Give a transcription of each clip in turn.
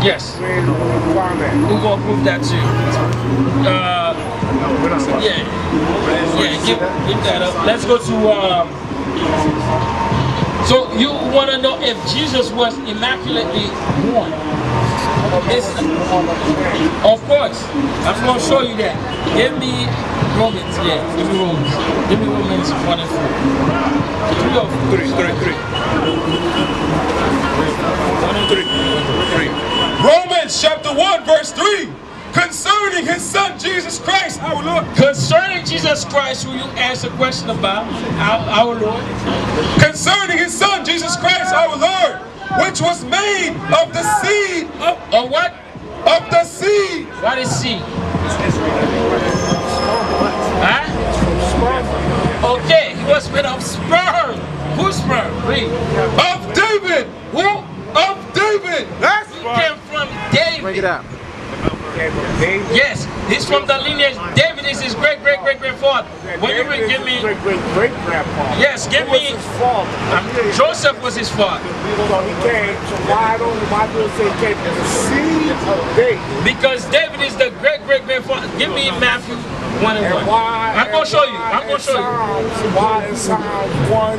Yes. We're going to prove that too. Give that up. Let's go to, so you want to know if Jesus was immaculately born? Of course. I'm going to show you that. Give me Romans, give me Romans. Give me Romans 1 and 4. 3. Romans chapter 1 verse 3. Concerning his son Jesus Christ, our Lord. Concerning Jesus Christ, who you asked a question about, our Lord. Concerning his son Jesus Christ, our Lord, which was made of the seed of what? Of the seed. What is seed? Huh? Okay, he was made of sperm. Whose sperm? Read. Of David. Who? Of David. That's he came from David. Bring it out. Yes, he's from the lineage. David is his great-great-great-grandfather. When you read, give me. Great-great-grandfather. Yes, give me. Joseph was his father. So he came. So why do it say he came from the seed of David? Because David is the great-great-grandfather. Give me Matthew 1 and 1. I'm going to show you. I'm going to show you. Why in Psalms 1?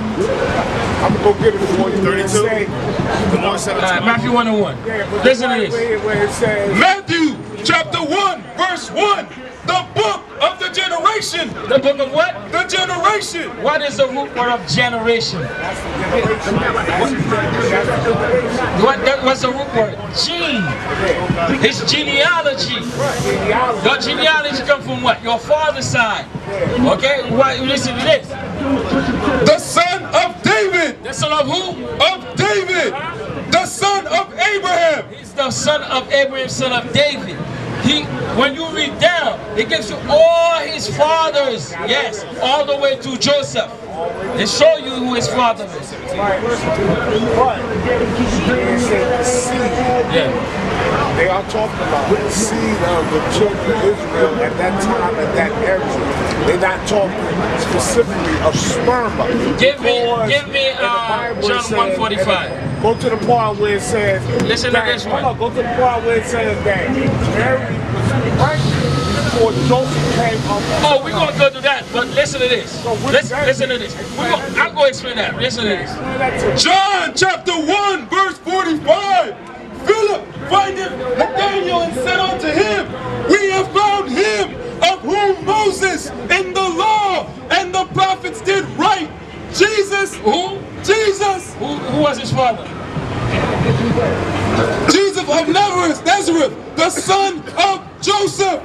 I'm going to go get it for you. 32. Matthew 1 and 1. Listen to this. Where it says, Matthew chapter 1 verse 1. The book of the generation. The book of what? The generation. What is the root word of generation? What's the root word? Gene. It's genealogy. Your genealogy comes from what? Your father's side. Okay? Listen to this. The son of David. The son of who? Of David. The son of Abraham. He's the son of Abraham, son of David. When you read down, it gives you all his fathers. Yes, all the way to Joseph. It show you who his father is. Yeah. They are talking about the seed of the children of Israel at that time, at that era. They're not talking specifically of sperma. Give me John 1:45. Go to the part where it says. Listen to this one. Go to the part where it says that Mary was pregnant before Joseph came up. Oh, we're going to go to that, but listen to this. Listen to this. I'm going to explain that. Listen to this. John chapter 1 verse 45. Philip findeth Nathanael and said unto him, we have found him of whom Moses in the law and the prophets did write. Jesus. Who? Jesus. Who was his father? Jesus of Nazareth, the son of Joseph.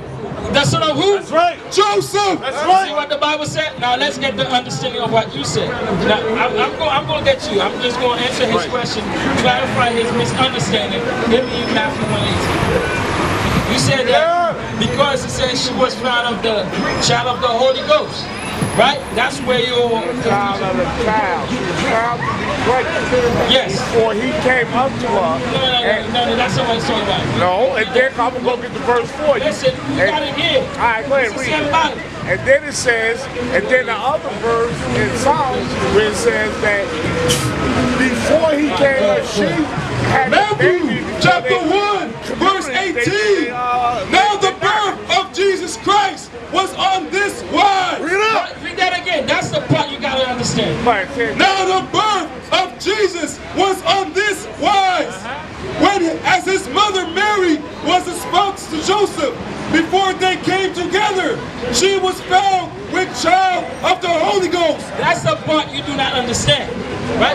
The son of who? That's right. Joseph. That's right. See what the Bible said? Now let's get the understanding of what you said. Now I'm going to get you. I'm just going to answer his question, clarify his misunderstanding. Give me Matthew 1:18. You said that because it says she was found of the child of the Holy Ghost. Right? That's where you're child of the child. Child yes. Before he came up to her. No, that's not what it's talking about. No, and then I'm going to go get the verse for you. Listen, you got it here. All right, go ahead, read it. And then it says, and then the other verse in Psalms where it says that before he came up, she had Matthew chapter 1 verse 18. Now the birth of Jesus Christ was on this wise. Read that again. That's the part you got to understand. Now the birth of Jesus was on this wise. When, as his mother Mary was espoused to Joseph, before they came together, she was found with child of the Holy Ghost. That's the part you do not understand. Right?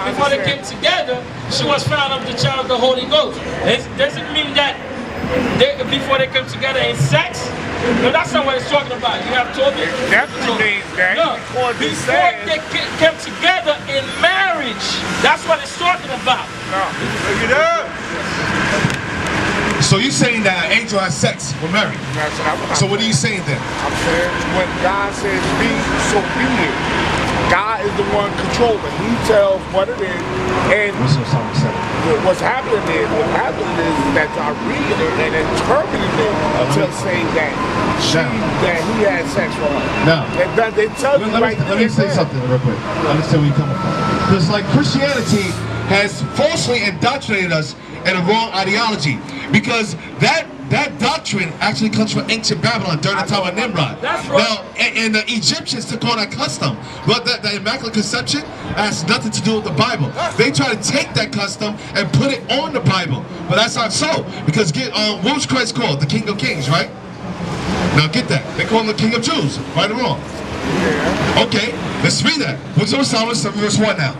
Before they came together, she was found of the child of the Holy Ghost. It doesn't mean that before they come together in sex. No, that's not what it's talking about. You have told me. Definitely means that. No, before they came together in marriage. That's what it's talking about. No. Look it up. So you're saying that an angel has sex with Mary? That's what I'm so what are you saying then? I'm saying when God says be, so be it. God is the one controlling. He tells what it is. And what's happening is that y'all reading it and interpreting it to say that he had sex with her. No. They tell you let me say something real quick. Understand where you're coming from. Because like Christianity has falsely indoctrinated us and a wrong ideology, because that doctrine actually comes from ancient Babylon during the time of Nimrod. That's right. Now, and the Egyptians took on that custom, but that Immaculate Conception has nothing to do with the Bible. They try to take that custom and put it on the Bible, but that's not so, because what was Christ called? The King of Kings, right? Now get that. They call him the King of Jews, right or wrong? Okay, let's read that. Wisdom of Solomon 7 verse 1 now.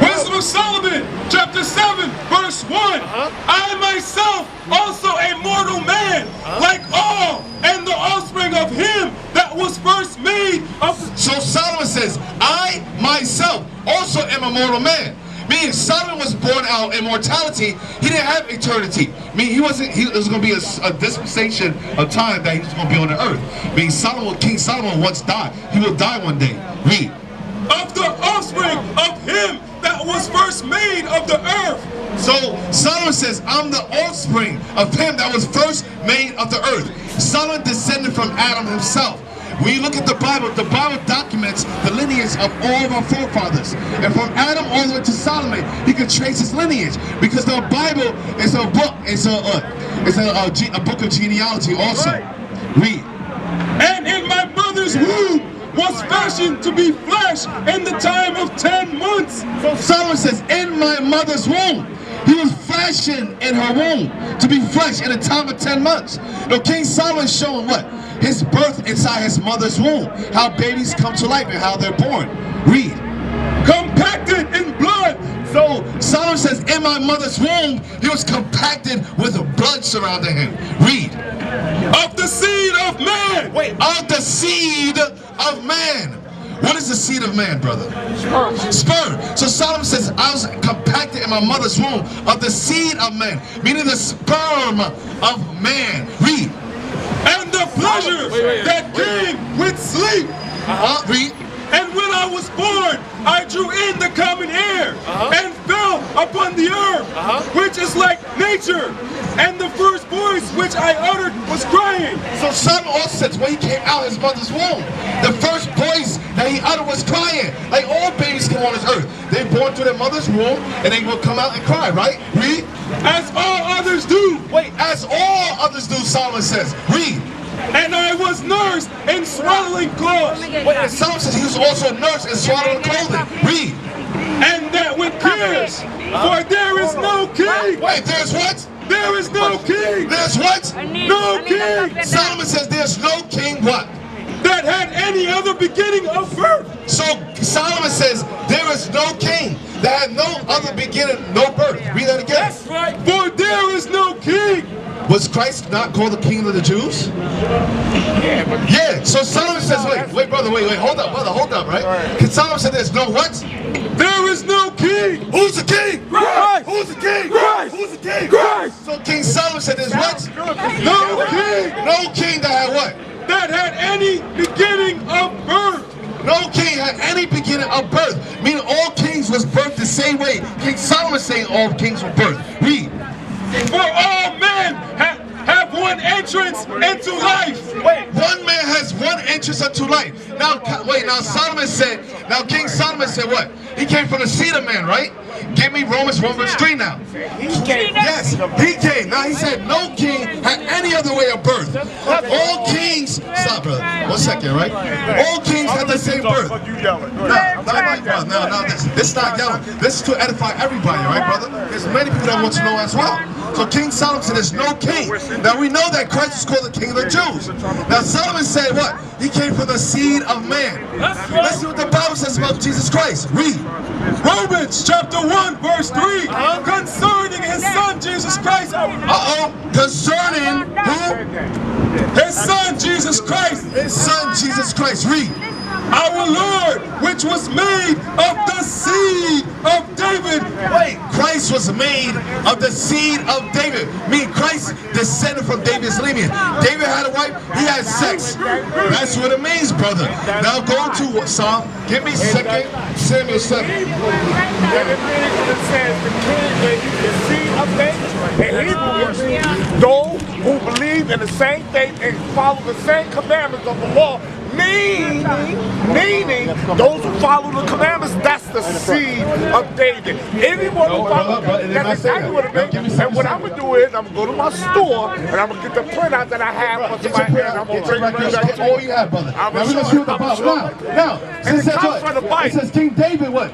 Wisdom of Solomon, chapter 7, verse 1. I myself also a mortal man, like all, and the offspring of him that was first made of the... So Solomon says, I myself also am a mortal man. Meaning Solomon was born out of immortality. He didn't have eternity. Meaning it was going to be a dispensation of time that he was going to be on the earth. Meaning King Solomon once died. He will die one day. Read. Of the offspring of him that was first made of the earth. So Solomon says, I'm the offspring of him that was first made of the earth. Solomon descended from Adam himself. When you look at the Bible documents the lineage of all of our forefathers. And from Adam all the way to Solomon, he could trace his lineage. Because the Bible is a book, it's a book of genealogy also. Read. And in my mother's womb was fashioned to be flesh in the time of 10 months. So Solomon says, in my mother's womb. He was fashioned in her womb to be flesh in a time of 10 months. Now King Solomon is showing what? His birth inside his mother's womb. How babies come to life and how they're born. Read. Compacted in blood. So Solomon says, in my mother's womb, he was compacted with blood surrounding him. Read. Of the seed of man. Wait, of the seed of man. What is the seed of man, brother? Sperm. Sperm. So Solomon says, I was compacted in my mother's womb of the seed of man, meaning the sperm of man. Read. And the pleasure that came with sleep. Read. And when I was born, I drew in the common air and fell upon the earth, which is like nature. And the first voice which I uttered was crying. So Solomon also says when he came out of his mother's womb, the first voice that he uttered was crying. Like all babies come on this earth. They're born through their mother's womb and they will come out and cry, right? Read. As all others do. Wait, as all others do, Solomon says. Read. And I was nursed in swaddling clothes. Wait, and Solomon says he was also nursed in swaddling clothing. Read. And that with tears, for there is no king. Wait, there's what? There is no king. There's what? No king. Solomon says there's no king what? That had any other beginning of birth. So Solomon says there is no king that had no other beginning, no birth. Read that again. That's right. For there is no king. Was Christ not called the King of the Jews? Yeah, so Solomon says, wait, brother, wait, hold up, brother, hold up, right? Because Solomon said there's no what? There is no king. Who's the king? Christ. Who's the king? Christ. Who's the king? Christ. So King Solomon said there's what? No king. No king that had what? That had any beginning of birth. No king had any beginning of birth. Meaning all kings was birthed the same way. King Solomon saying all kings were birthed. Read. For all men have one entrance into life. Wait, one man has one entrance into life. Now, wait, now Solomon said, now King Solomon said what? He came from the seed of man, right? Give me Romans 1 verse 3 now. He came. Yes, he came. Now he said no king had any other way of birth. All kings, stop brother, 1 second, right? All kings had the same birth. No, this is not yelling. This is to edify everybody, right brother? There's many people that want to know as well. So King Solomon said there's no king. Now we know that Christ is called the King of the Jews. Now Solomon said what? He came from the seed of man. Let's see what the Bible says about Jesus Christ. Read. Romans chapter 1 verse 3 concerning his son Jesus Christ. Concerning who? His son Jesus Christ. His son Jesus Christ. Read. Our Lord, which was made of the seed of David. Wait, Christ was made of the seed of David. Meaning Christ descended from David's lineage. David had a wife, he had sex. That's what it means, brother. Now go to Psalm. Give me 2 Samuel 7. And it says the king, the seed of David. In Hebrew, those who believe in the same faith and follow the same commandments of the law, meaning those who follow the commandments, that's the seed of David. Anyone who that's exactly what it means. And what I'm going to do is, I'm going to go to my store, and I'm going to get the printout that I have for somebody, and I'm going to bring it back. All you have, brother. Now we're going to shoot the Bible. Now, it says King David, what?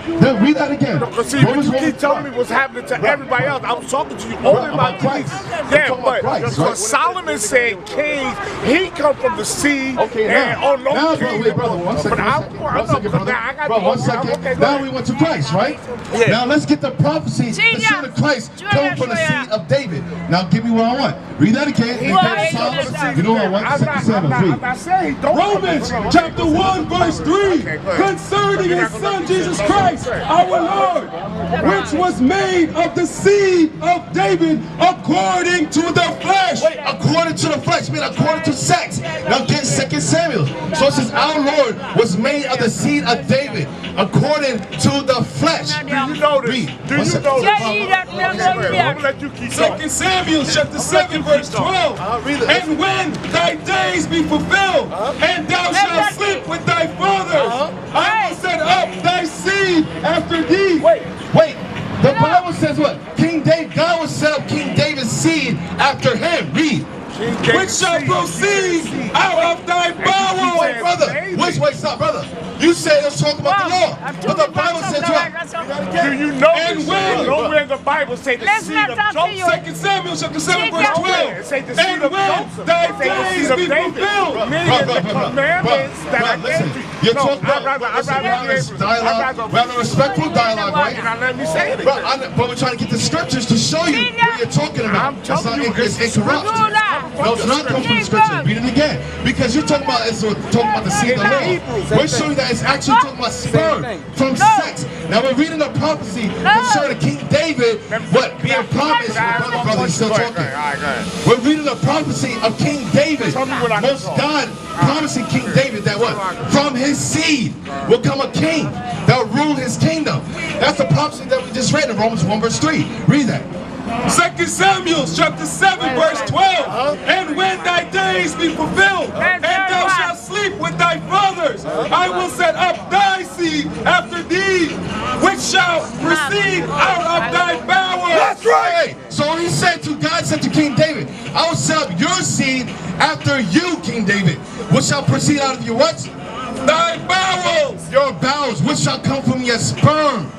Then read that again. See, when you keep telling me what's happening to everybody else, I was talking to you only about Christ. Yeah, but Solomon said king, he come from the seed. Okay, now, brother, 1 second. Bro, 1 second. Now we went to Christ, right? Yeah. Now let's get the prophecy. The seed of Christ coming from the seed of David. Now give me what I want. Read that again. You know what I want? I'm not saying don't. Romans chapter 1 verse 3 concerning his son Jesus Christ, our Lord, which was made of the seed of David according to the flesh. Wait, according to the flesh, mean according to sex. Now get 2 Samuel. So it says our Lord was made of the seed of David according to the flesh. Do you know this? Do you know this? I'm gonna let you keep going. 2 Samuel chapter 7 verse 12. And when thy days be fulfilled, and thou shalt sleep with thy fathers, I will set up thy seed after thee. Wait. The Bible says what? King David, God will set up King David's seed after him. Read. Which shall proceed out of thy bowels. Wait, brother. Wait, stop, brother. You said it's talking about the law. But the Bible says what? Do you know and this? when? Nowhere in the Bible say the seed of Joseph. 2 Samuel chapter 7 verse 12. And when thy days be fulfilled. Meaning the commandments that I gave you. You're talking about rather respectful dialogue, right? Now let me say it. But we're trying to get the scriptures to show you what you're talking about. It's incorrupt. No, it's not coming from the scripture. Read it again. Because you're talking about the seed of the law. We're showing that it's actually talking about sperm from sex. Now we're reading the prophecy concerning King David, what being promised. Brother, he's still talking. We're reading the prophecy of King David. Most God promising King David that what? From his seed will come a king that will rule his kingdom. That's the prophecy that we just read in Romans 1 verse 3. Read that. 2 Samuel chapter 7 verse 12. And when thy days be fulfilled, and thou shalt sleep with thy fathers, I will set up thy seed after thee, which shall proceed out of thy bowels. That's right. So he said God said to King David, I will set up your seed after you, King David, which shall proceed out of your what? Thy bowels. Your bowels, which shall come from your sperm.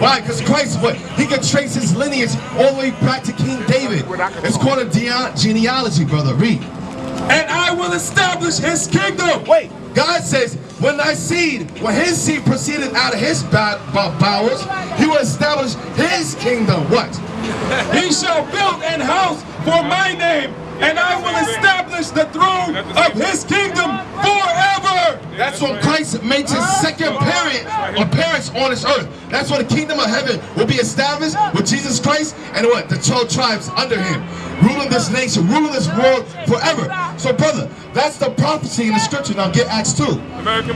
Why? Because Christ, what? He can trace his lineage all the way back to King David. It's called a genealogy, brother. Read. And I will establish his kingdom. Wait. God says, when his seed proceeded out of his bowels, he will establish his kingdom. What? He shall build an house for my name, and I will establish the throne of his kingdom forever. That's when Christ makes his second appearance on this earth. That's when the kingdom of heaven will be established with Jesus Christ and what? The 12 tribes under him, ruling this nation, ruling this world forever. So brother, that's the prophecy in the scripture. Now get Acts 2,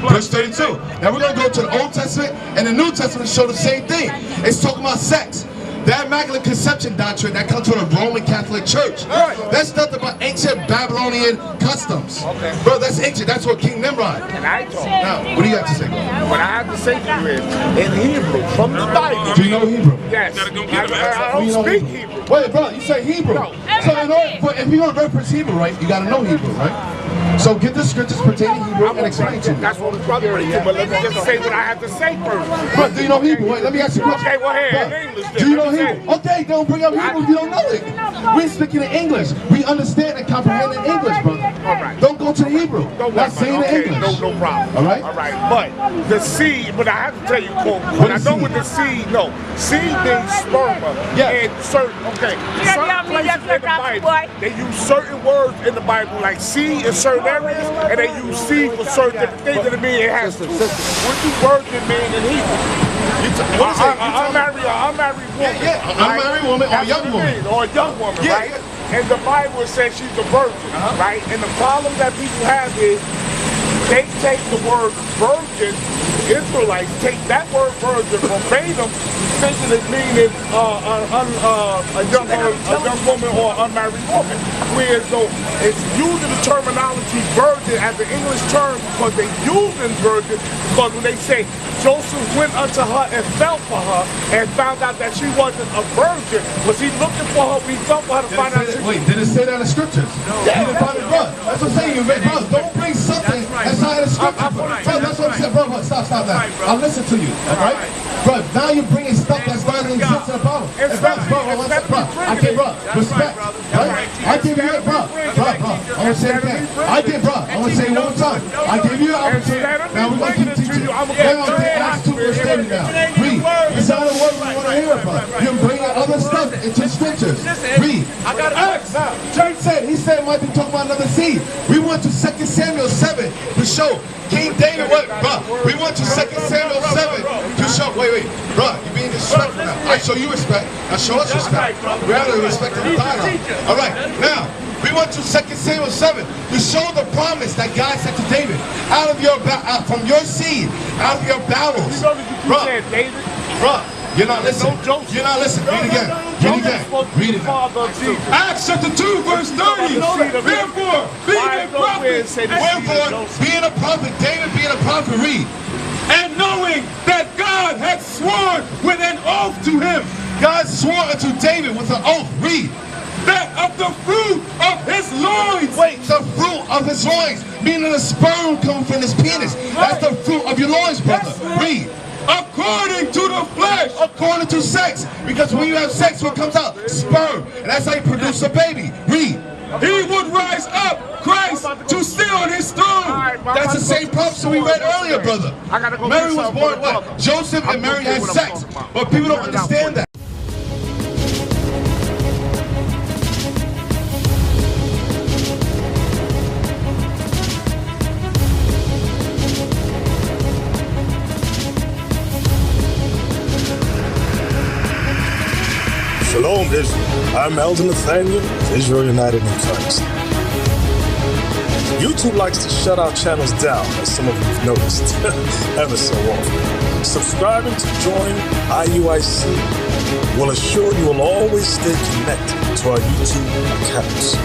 verse 32. Now we're going to go to the Old Testament and the New Testament to show the same thing. It's talking about sex. That Immaculate Conception doctrine that comes from the Roman Catholic Church. That's nothing but ancient Babylonian customs. Bro, that's ancient. That's what King Nimrod. And I told you. Now, what do you have to say? What I have to say to you is, in Hebrew, from the Bible. Do you know Hebrew? Yes. I don't speak Hebrew. Wait, bro, you say Hebrew. So if you're going to reference Hebrew, right, you got to know Hebrew, right? So get the scriptures pertaining to Hebrew and explain to me. That's what we're talking about. But let me just say what I have to say first. But do you know Hebrew? Wait, let me ask you a question. Okay, well, here, in English. Do you know Hebrew? Okay, don't bring up Hebrew if you don't know it. We're speaking in English. We understand and comprehend in English, brother. All right. Don't go to the Hebrew. Not saying the English. No problem. All right? All right. But the seed, but I have to tell you, when I know with the seed, seed means sperma. Yeah. And certain, certain places in the Bible, they use certain words in the Bible, like seed in certain areas, and they use seed for certain different things that it means it has to. What do virgin mean in Hebrew? Unmarried woman. Yeah, unmarried woman or a young woman. Or a young woman, right? And the Bible says she's a virgin, right? And the problem that people have is they take the word virgin, Israelites take that word virgin verbatim thinking it meaning a young woman or an unmarried woman. Whereas though it's using the terminology virgin as an English term because they using virgin because when they say Joseph went unto her and felt for her and found out that she wasn't a virgin, was he looking for her? We felt for her to find out. Wait, did it say that in the scriptures? No. Yeah, that's what I'm saying. You bro, don't bring something that's not in the scripture. Bro, that's what I'm saying. Bro, stop that. I'll listen to you, all right? Bro, now you're bringing stuff that's not in the sense of the Bible. Hey, bro, I give respect, right? I give you, bro, I want to say it again. I want to say it one more time. I give you an opportunity. Now we're going to keep teaching. We're going to take Acts 2 verse 30 now. Read. It's not a word we want to hear about. You're bringing other stuff into scriptures. Read. Acts. Jay said, he might be talking about another seed. We went to 2 Samuel 7 to show King David, what, bro? We went to 2 Samuel 7 to show, wait, bro, you're being disrespectful now. I show you respect, I show us respect. We have to respect the dialogue. All right, now, we went to 2 Samuel 7 to show the promise that God said to David, from your seed, out of your battles. Bro, you're not listening. You're not listening. Read again. Read it. Acts chapter 2 verse 30. Therefore, being a prophet, David being a prophet, read. And knowing that God had sworn with an oath to him. God swore unto David with an oath. Read. That of the fruit of his loins. Wait, the fruit of his loins. Meaning the sperm coming from his penis. That's the fruit of your loins, brother. Read. According to the flesh. According to sex. Because when you have sex, what comes out? Sperm. And that's how you produce a baby. Read. He would rise up, Christ, to sit on his throne. That's the same prophecy we read earlier, brother. Mary was born what? Joseph and Mary had sex. But people don't understand that. Shalom, Israel. I'm Elder Nathaniel of Israel United in Christ. YouTube likes to shut our channels down, as some of you have noticed, ever so often. Subscribing to join IUIC will assure you will always stay connected to our YouTube accounts.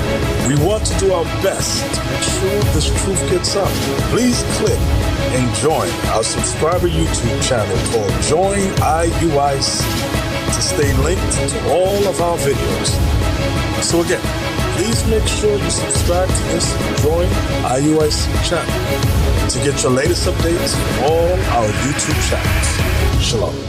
We want to do our best to make sure this truth gets out. Please click and join our subscriber YouTube channel called Join IUIC to stay linked to all of our videos. So again, please make sure you subscribe to this Join IUIC channel to get your latest updates from all our YouTube channels. Shalom.